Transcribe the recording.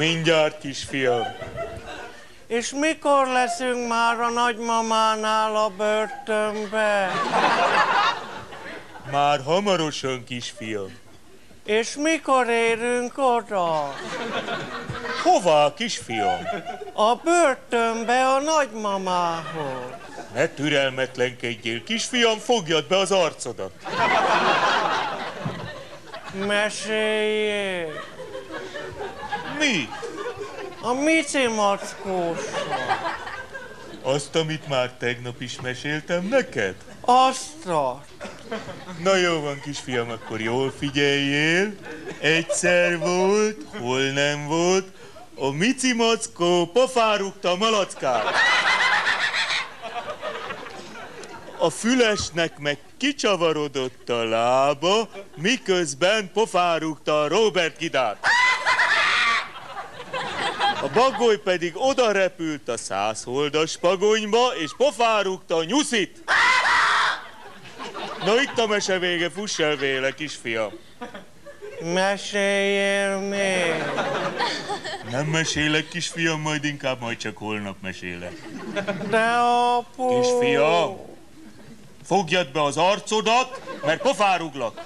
Mindjárt, kisfiam. És mikor leszünk már a nagymamánál a börtönbe? Már hamarosan, kisfiam. És mikor érünk oda? Hová, kisfiam? A börtönbe a nagymamához. Ne türelmetlenkedjél, kisfiam, fogjad be az arcodat. Meséljél. Mi? A Mici mackósra. Azt, amit már tegnap is meséltem neked? Aztán. Na jó van, kisfiam, akkor jól figyeljél. Egyszer volt, hol nem volt, a Mici mackó pofán rúgta a malackát. A Fülesnek meg kicsavarodott a lába, miközben pofán rúgta a Robert Gidát. A Bagoly pedig odarepült a 100 holdas pagonyba, és pofán rúgta a Nyuszit. Na itt a mese vége, fuss el véle, kisfiam. Meséljél még. Nem mesélek, kisfiam, majd csak holnap mesélek. De apu... Kisfiam, fogjad be az arcodat, mert pofán rúglak.